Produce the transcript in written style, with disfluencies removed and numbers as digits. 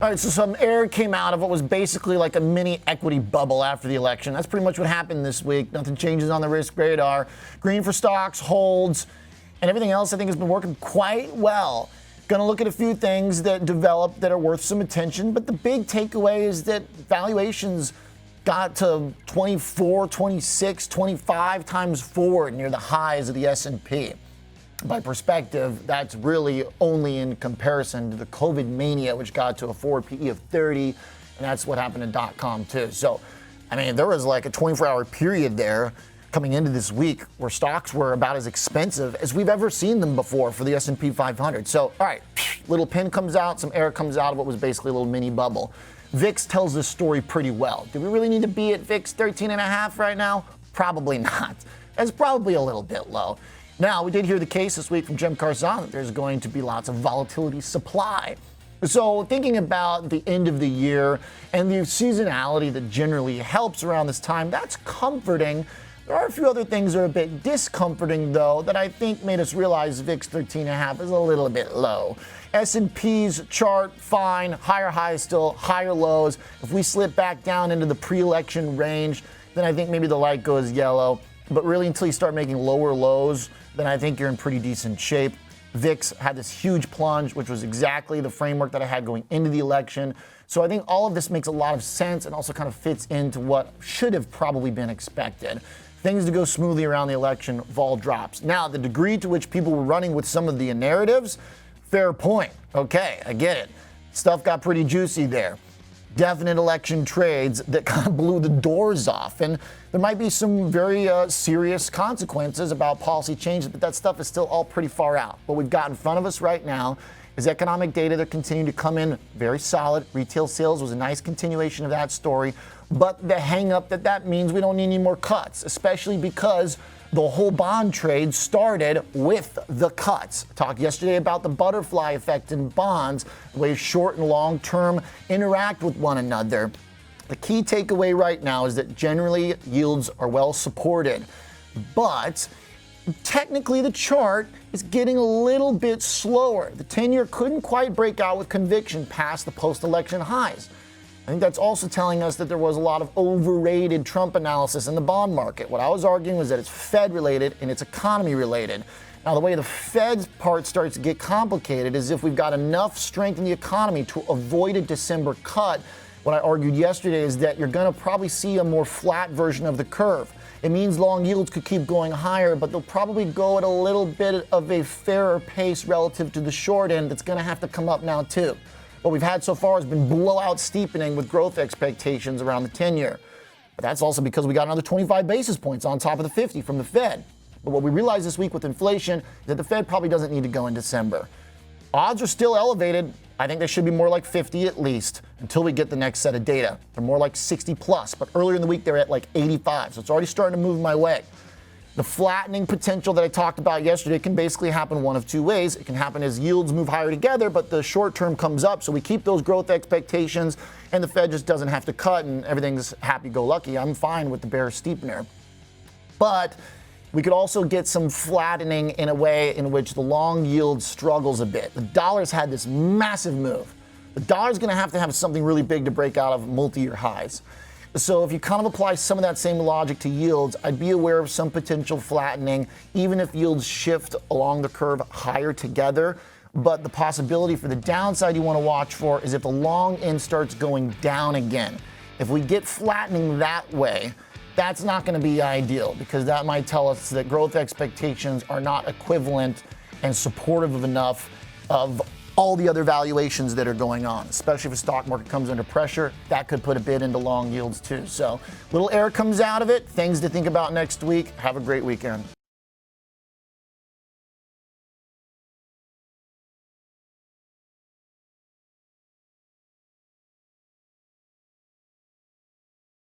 All right, so some air came out of what was basically like a mini equity bubble after the election. That's pretty much what happened this week. Nothing changes on the risk radar. Green for stocks, holds, and everything else I think has been working quite well. Going to look at a few things that developed that are worth some attention, but the big takeaway is that valuations got to 24, 26, 25 times forward near the highs of the S&P. By perspective, that's really only in comparison to the COVID mania, which got to a forward PE of 30, and that's what happened to .com too. So, I mean, there was like a 24-hour period there coming into this week where stocks were about as expensive as we've ever seen them before for the S&P 500. So, all right, little pin comes out, some air comes out of what was basically a little mini bubble. VIX tells this story pretty well. Do we really need to be at VIX 13.5 right now? Probably not. That's probably a little bit low. Now, we did hear the case this week from Jim Carzon that there's going to be lots of volatility supply. So thinking about the end of the year and the seasonality that generally helps around this time, that's comforting. There are a few other things that are a bit discomforting, though, that I think made us realize VIX 13.5 is a little bit low. S&P's chart, fine. Higher highs still, higher lows. If we slip back down into the pre-election range, then I think maybe the light goes yellow. But really, until you start making lower lows, then I think you're in pretty decent shape. VIX had this huge plunge, which was exactly the framework that I had going into the election. So I think all of this makes a lot of sense and also kind of fits into what should have probably been expected. Things to go smoothly around the election, vol drops. Now, the degree to which people were running with some of the narratives, fair point. Okay, I get it. Stuff got pretty juicy there. Definite election trades that kind of blew the doors off. And there might be some very serious consequences about policy changes, but that stuff is still all pretty far out. What we've got in front of us right now is economic data that continue to come in very solid. Retail sales was a nice continuation of that story. But the hang up that means we don't need any more cuts, especially because the whole bond trade started with the cuts. I talked yesterday about the butterfly effect in bonds, the way short and long term interact with one another. The key takeaway right now is that generally yields are well supported, but technically the chart is getting a little bit slower. The 10-year couldn't quite break out with conviction past the post-election highs. I think that's also telling us that there was a lot of overrated Trump analysis in the bond market. What I was arguing was that it's Fed related and it's economy related. Now, the way the Fed's part starts to get complicated is if we've got enough strength in the economy to avoid a December cut. What I argued yesterday is that you're going to probably see a more flat version of the curve. It means long yields could keep going higher, but they'll probably go at a little bit of a fairer pace relative to the short end that's going to have to come up now too. What we've had so far has been blowout steepening with growth expectations around the 10-year. But that's also because we got another 25 basis points on top of the 50 from the Fed. But what we realized this week with inflation is that the Fed probably doesn't need to go in December. Odds are still elevated. I think they should be more like 50 at least until we get the next set of data. They're more like 60 plus, but earlier in the week they were at like 85. So it's already starting to move my way. The flattening potential that I talked about yesterday can basically happen one of two ways. It can happen as yields move higher together, but the short term comes up, so we keep those growth expectations, and the Fed just doesn't have to cut, and everything's happy-go-lucky. I'm fine with the bear steepener. But we could also get some flattening in a way in which the long yield struggles a bit. The dollar's had this massive move. The dollar's going to have something really big to break out of multi-year highs. So if you kind of apply some of that same logic to yields, I'd be aware of some potential flattening, even if yields shift along the curve higher together. But the possibility for the downside you want to watch for is if the long end starts going down again. If we get flattening that way, that's not going to be ideal because that might tell us that growth expectations are not equivalent and supportive of enough of all the other valuations that are going on, especially if the stock market comes under pressure. That could put a bid into long yields too. So little air comes out of it. Things to think about next week. Have a great weekend.